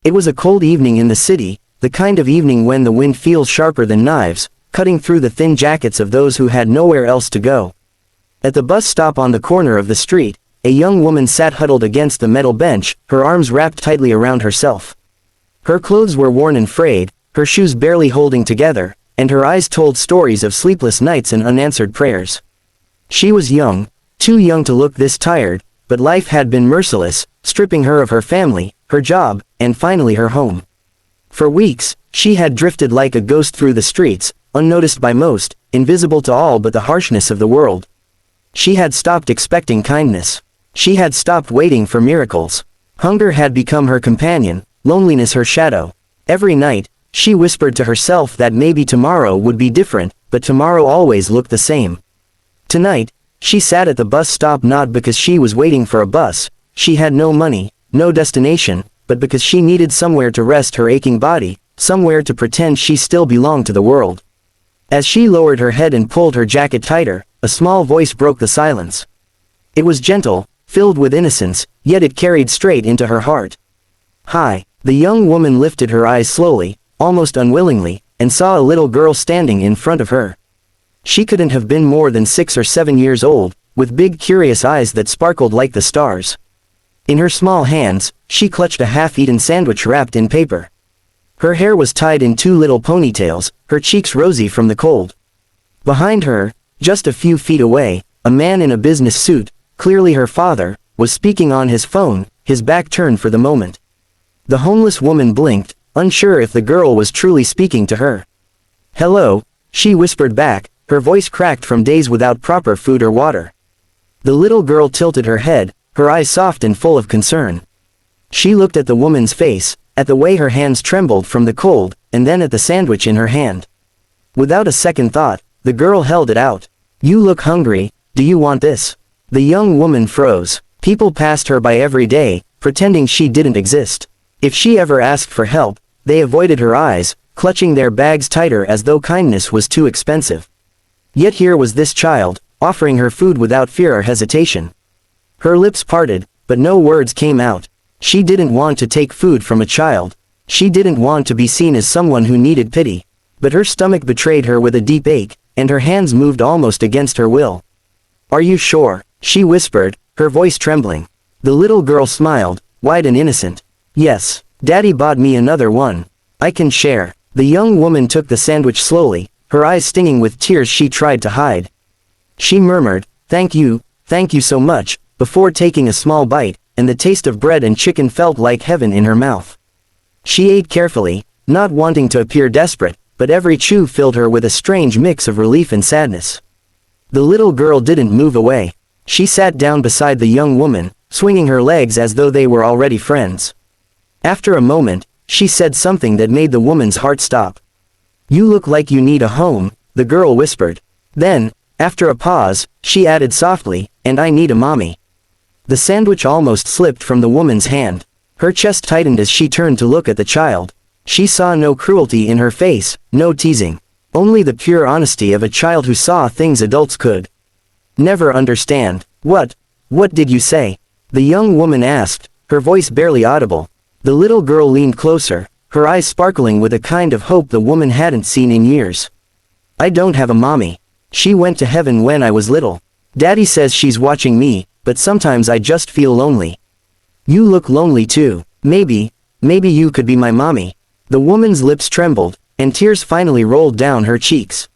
It was a cold evening in the city, the kind of evening when the wind feels sharper than knives, cutting through the thin jackets of those who had nowhere else to go. At the bus stop on the corner of the street, a young woman sat huddled against the metal bench, her arms wrapped tightly around herself. Her clothes were worn and frayed, her shoes barely holding together, and her eyes told stories of sleepless nights and unanswered prayers. She was young, too young to look this tired, but life had been merciless, stripping her of her family, her job, and finally her home. For weeks, she had drifted like a ghost through the streets, unnoticed by most, invisible to all but the harshness of the world. She had stopped expecting kindness. She had stopped waiting for miracles. Hunger had become her companion, loneliness her shadow. Every night, she whispered to herself that maybe tomorrow would be different, but tomorrow always looked the same. Tonight, she sat at the bus stop not because she was waiting for a bus, she had no money, no destination, but because she needed somewhere to rest her aching body, somewhere to pretend she still belonged to the world. As she lowered her head and pulled her jacket tighter, a small voice broke the silence. It was gentle, filled with innocence, yet it carried straight into her heart. "Hi." The young woman lifted her eyes slowly, almost unwillingly, and saw a little girl standing in front of her. She couldn't have been more than 6 or 7 years old, with big curious eyes that sparkled like the stars. In her small hands, she clutched a half-eaten sandwich wrapped in paper. Her hair was tied in 2 little ponytails, her cheeks rosy from the cold. Behind her, just a few feet away, a man in a business suit, clearly her father, was speaking on his phone, his back turned for the moment. The homeless woman blinked, unsure if the girl was truly speaking to her. "Hello," she whispered back, her voice cracked from days without proper food or water. The little girl tilted her head, her eyes soft and full of concern. She looked at the woman's face, at the way her hands trembled from the cold, and then at the sandwich in her hand. Without a second thought, the girl held it out. "You look hungry, do you want this?" The young woman froze. People passed her by every day, pretending she didn't exist. If she ever asked for help, they avoided her eyes, clutching their bags tighter as though kindness was too expensive. Yet here was this child, offering her food without fear or hesitation. Her lips parted, but no words came out. She didn't want to take food from a child. She didn't want to be seen as someone who needed pity. But her stomach betrayed her with a deep ache, and her hands moved almost against her will. "Are you sure?" she whispered, her voice trembling. The little girl smiled, wide and innocent. "Yes, Daddy bought me another one. I can share." The young woman took the sandwich slowly, her eyes stinging with tears she tried to hide. She murmured, thank you so much," before taking a small bite, and the taste of bread and chicken felt like heaven in her mouth. She ate carefully, not wanting to appear desperate, but every chew filled her with a strange mix of relief and sadness. The little girl didn't move away. She sat down beside the young woman, swinging her legs as though they were already friends. After a moment, she said something that made the woman's heart stop. "You look like you need a home," the girl whispered. Then, after a pause, she added softly, "and I need a mommy." The sandwich almost slipped from the woman's hand. Her chest tightened as she turned to look at the child. She saw no cruelty in her face, no teasing. Only the pure honesty of a child who saw things adults could never understand. What did you say?" the young woman asked, her voice barely audible. The little girl leaned closer, her eyes sparkling with a kind of hope the woman hadn't seen in years. "I don't have a mommy. She went to heaven when I was little. Daddy says she's watching me, but sometimes I just feel lonely." "You look lonely too. Maybe you could be my mommy." The woman's lips trembled, and tears finally rolled down her cheeks.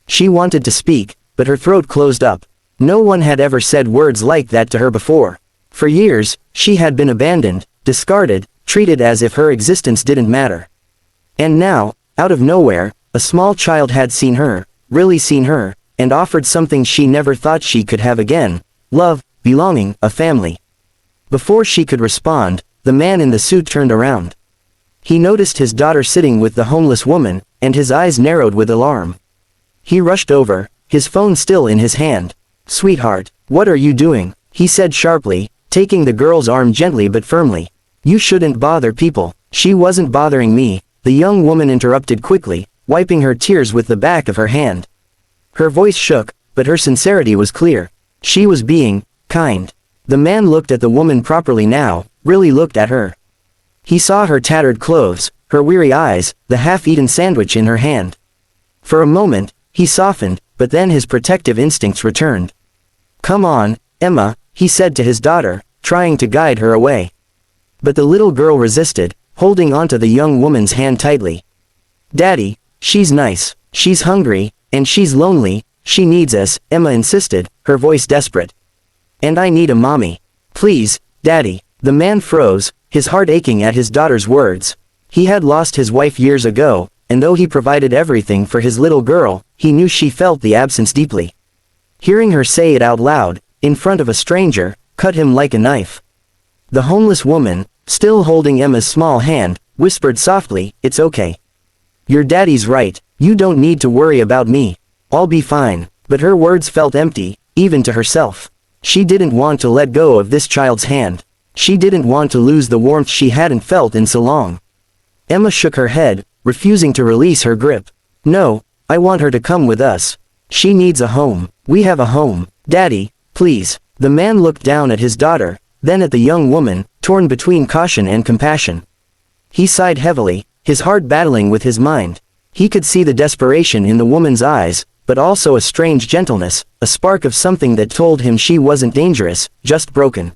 She wanted to speak, but her throat closed up. No one had ever said words like that to her before. For years, she had been abandoned, discarded, treated as if her existence didn't matter. And now, out of nowhere, a small child had seen her, really seen her, and offered something she never thought she could have again: love, belonging, a family. Before she could respond, the man in the suit turned around. He noticed his daughter sitting with the homeless woman, and his eyes narrowed with alarm. He rushed over, his phone still in his hand. "Sweetheart, what are you doing?" he said sharply, taking the girl's arm gently but firmly. "You shouldn't bother people." "She wasn't bothering me," the young woman interrupted quickly, wiping her tears with the back of her hand. Her voice shook, but her sincerity was clear. She was being kind. The man looked at the woman properly now, really looked at her. He saw her tattered clothes, her weary eyes, the half-eaten sandwich in her hand. For a moment, he softened, but then his protective instincts returned. "Come on, Emma," he said to his daughter, trying to guide her away. But the little girl resisted, holding onto the young woman's hand tightly. "Daddy, she's nice, she's hungry, and she's lonely, she needs us," Emma insisted, her voice desperate. "And I need a mommy. Please, Daddy." The man froze, his heart aching at his daughter's words. He had lost his wife years ago, and though he provided everything for his little girl, he knew she felt the absence deeply. Hearing her say it out loud, in front of a stranger, cut him like a knife. The homeless woman, still holding Emma's small hand, whispered softly, "It's okay. Your daddy's right, you don't need to worry about me. I'll be fine." But her words felt empty, even to herself. She didn't want to let go of this child's hand. She didn't want to lose the warmth she hadn't felt in so long. Emma shook her head, refusing to release her grip. "No, I want her to come with us. She needs a home. We have a home. Daddy, please." The man looked down at his daughter, then at the young woman, torn between caution and compassion. He sighed heavily, his heart battling with his mind. He could see the desperation in the woman's eyes, but also a strange gentleness, a spark of something that told him she wasn't dangerous, just broken.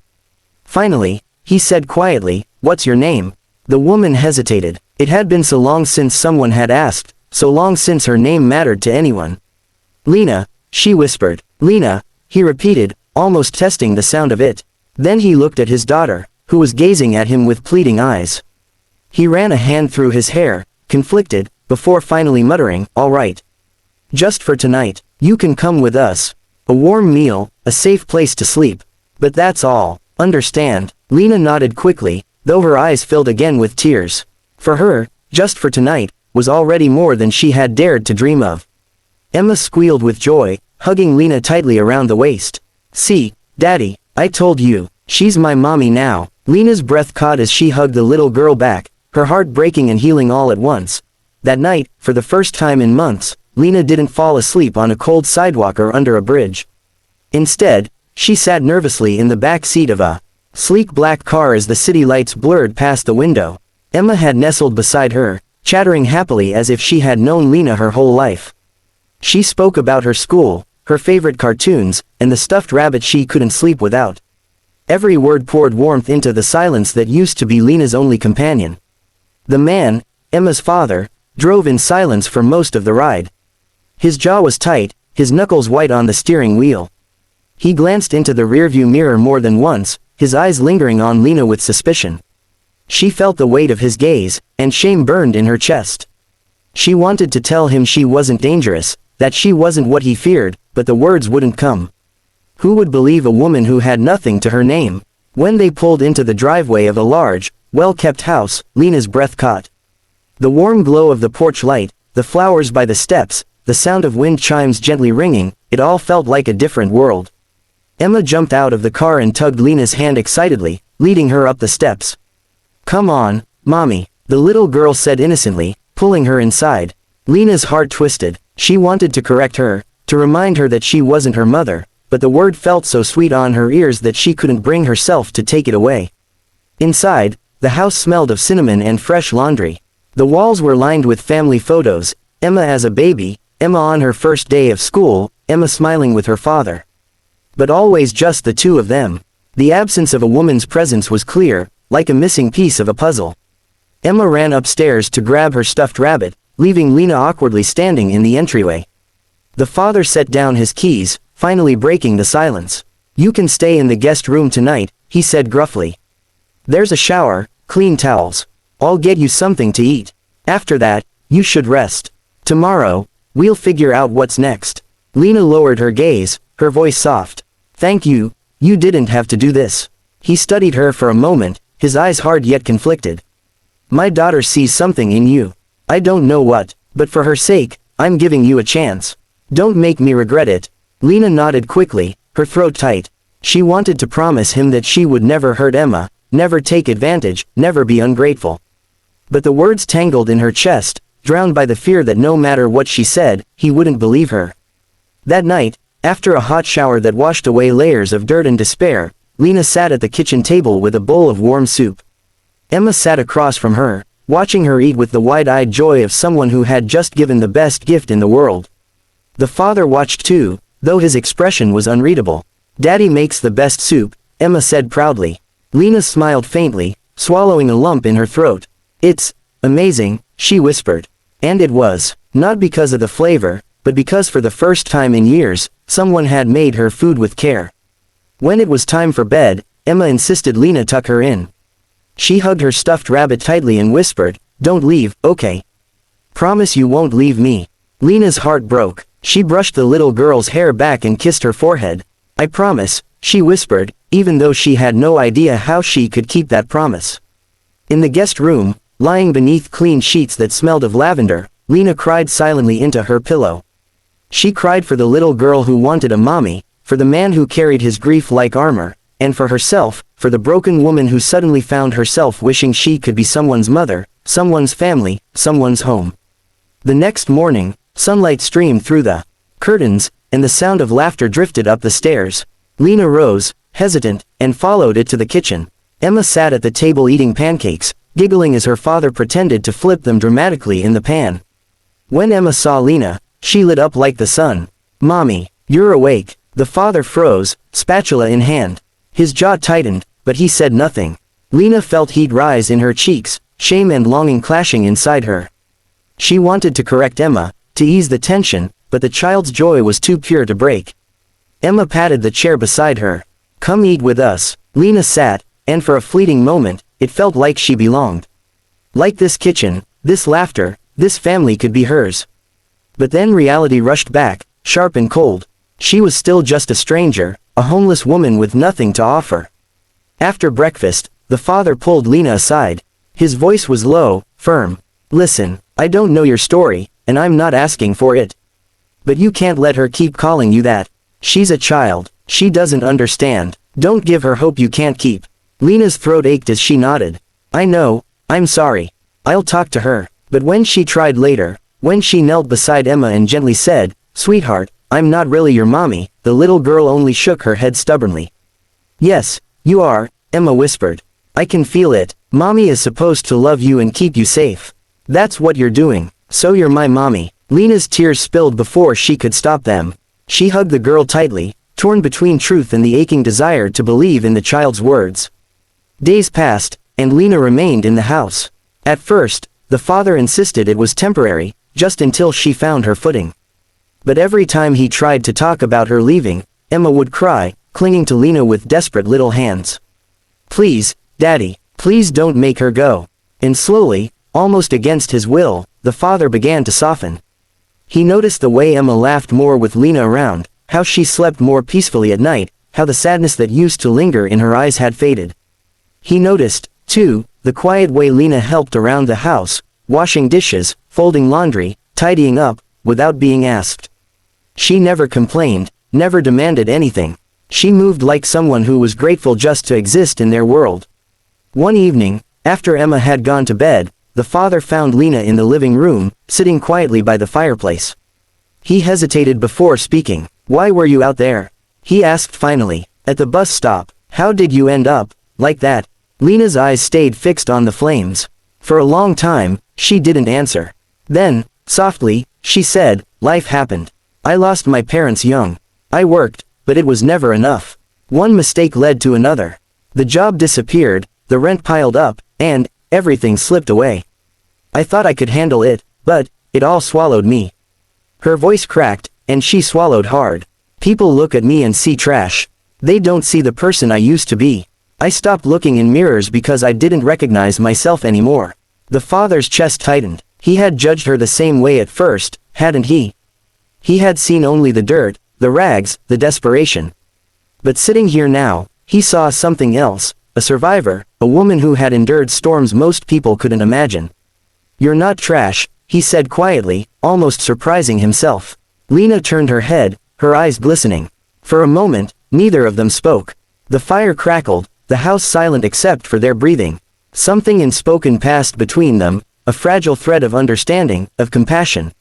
Finally, he said quietly, "What's your name?" The woman hesitated. It had been so long since someone had asked, so long since her name mattered to anyone. "Lena," she whispered. "Lena," he repeated, almost testing the sound of it. Then he looked at his daughter, who was gazing at him with pleading eyes. He ran a hand through his hair, conflicted, before finally muttering, "All right. Just for tonight, you can come with us. A warm meal, a safe place to sleep. But that's all. Understand?" Lena nodded quickly, though her eyes filled again with tears. For her, just for tonight, was already more than she had dared to dream of. Emma squealed with joy, hugging Lena tightly around the waist. "See, Daddy, I told you, she's my mommy now." Lena's breath caught as she hugged the little girl back, her heart breaking and healing all at once. That night, for the first time in months, Lena didn't fall asleep on a cold sidewalk or under a bridge. Instead, she sat nervously in the back seat of a sleek black car as the city lights blurred past the window. Emma had nestled beside her, chattering happily as if she had known Lena her whole life. She spoke about her school, her favorite cartoons, and the stuffed rabbit she couldn't sleep without. Every word poured warmth into the silence that used to be Lena's only companion. The man, Emma's father, drove in silence for most of the ride. His jaw was tight, his knuckles white on the steering wheel. He glanced into the rearview mirror more than once, his eyes lingering on Lena with suspicion. She felt the weight of his gaze, and shame burned in her chest. She wanted to tell him she wasn't dangerous, that she wasn't what he feared, but the words wouldn't come. Who would believe a woman who had nothing to her name? When they pulled into the driveway of a large, well-kept house, Lena's breath caught. The warm glow of the porch light, the flowers by the steps, the sound of wind chimes gently ringing, it all felt like a different world. Emma jumped out of the car and tugged Lena's hand excitedly, leading her up the steps. "Come on, Mommy," the little girl said innocently, pulling her inside. Lena's heart twisted. She wanted to correct her, to remind her that she wasn't her mother, but the word felt so sweet on her ears that she couldn't bring herself to take it away. Inside, the house smelled of cinnamon and fresh laundry. The walls were lined with family photos, Emma as a baby, Emma on her first day of school, Emma smiling with her father. But always just the two of them. The absence of a woman's presence was clear, like a missing piece of a puzzle. Emma ran upstairs to grab her stuffed rabbit, leaving Lena awkwardly standing in the entryway. The father set down his keys, finally breaking the silence. "You can stay in the guest room tonight," he said gruffly. "There's a shower, clean towels. I'll get you something to eat. After that, you should rest. Tomorrow, we'll figure out what's next." Lena lowered her gaze, her voice soft. "Thank you, you didn't have to do this." He studied her for a moment, his eyes hard yet conflicted. "My daughter sees something in you. I don't know what, but for her sake, I'm giving you a chance. Don't make me regret it." Lena nodded quickly, her throat tight. She wanted to promise him that she would never hurt Emma, never take advantage, never be ungrateful. But the words tangled in her chest, drowned by the fear that no matter what she said, he wouldn't believe her. That night, after a hot shower that washed away layers of dirt and despair, Lena sat at the kitchen table with a bowl of warm soup. Emma sat across from her, watching her eat with the wide-eyed joy of someone who had just given the best gift in the world. The father watched too, though his expression was unreadable. "Daddy makes the best soup," Emma said proudly. Lena smiled faintly, swallowing a lump in her throat. "It's amazing," she whispered. And it was, not because of the flavor, but because for the first time in years, someone had made her food with care. When it was time for bed, Emma insisted Lena tuck her in. She hugged her stuffed rabbit tightly and whispered, "Don't leave, okay? Promise you won't leave me." Lena's heart broke. She brushed the little girl's hair back and kissed her forehead. "I promise," she whispered, even though she had no idea how she could keep that promise. In the guest room, lying beneath clean sheets that smelled of lavender, Lena cried silently into her pillow. She cried for the little girl who wanted a mommy, for the man who carried his grief like armor, and for herself, for the broken woman who suddenly found herself wishing she could be someone's mother, someone's family, someone's home. The next morning, sunlight streamed through the curtains, and the sound of laughter drifted up the stairs. Lena rose, hesitant, and followed it to the kitchen. Emma sat at the table eating pancakes, giggling as her father pretended to flip them dramatically in the pan. When Emma saw Lena, she lit up like the sun. "Mommy, you're awake." The father froze, spatula in hand. His jaw tightened, but he said nothing. Lena felt heat rise in her cheeks, shame and longing clashing inside her. She wanted to correct Emma, to ease the tension, but the child's joy was too pure to break. Emma patted the chair beside her. "Come eat with us." Lena sat, and for a fleeting moment, it felt like she belonged. Like this kitchen, this laughter, this family could be hers. But then reality rushed back, sharp and cold. She was still just a stranger, a homeless woman with nothing to offer. After breakfast, the father pulled Lena aside. His voice was low, firm. "Listen, I don't know your story, and I'm not asking for it. But you can't let her keep calling you that. She's a child, she doesn't understand. Don't give her hope you can't keep." Lena's throat ached as she nodded. "I know, I'm sorry. I'll talk to her." But when she tried later, when she knelt beside Emma and gently said, "Sweetheart, I'm not really your mommy," the little girl only shook her head stubbornly. "Yes, you are," Emma whispered. "I can feel it. Mommy is supposed to love you and keep you safe. That's what you're doing, so you're my mommy." Lena's tears spilled before she could stop them. She hugged the girl tightly, torn between truth and the aching desire to believe in the child's words. Days passed, and Lena remained in the house. At first, the father insisted it was temporary, just until she found her footing. But every time he tried to talk about her leaving, Emma would cry, clinging to Lena with desperate little hands. "Please, Daddy, please don't make her go." And slowly, almost against his will, the father began to soften. He noticed the way Emma laughed more with Lena around, how she slept more peacefully at night, how the sadness that used to linger in her eyes had faded. He noticed, too, the quiet way Lena helped around the house, washing dishes, folding laundry, tidying up, without being asked. She never complained, never demanded anything. She moved like someone who was grateful just to exist in their world. One evening, after Emma had gone to bed, the father found Lena in the living room, sitting quietly by the fireplace. He hesitated before speaking. "Why were you out there?" he asked finally. "At the bus stop. How did you end up like that?" Lena's eyes stayed fixed on the flames. For a long time, she didn't answer. Then, softly, she said, "Life happened. I lost my parents young. I worked, but it was never enough. One mistake led to another. The job disappeared, the rent piled up, and everything slipped away. I thought I could handle it, but it all swallowed me." Her voice cracked, and she swallowed hard. "People look at me and see trash. They don't see the person I used to be. I stopped looking in mirrors because I didn't recognize myself anymore." The father's chest tightened. He had judged her the same way at first, hadn't he? He had seen only the dirt, the rags, the desperation. But sitting here now, he saw something else, a survivor, a woman who had endured storms most people couldn't imagine. "You're not trash," he said quietly, almost surprising himself. Lena turned her head, her eyes glistening. For a moment, neither of them spoke. The fire crackled, the house silent except for their breathing. Something unspoken passed between them, a fragile thread of understanding, of compassion.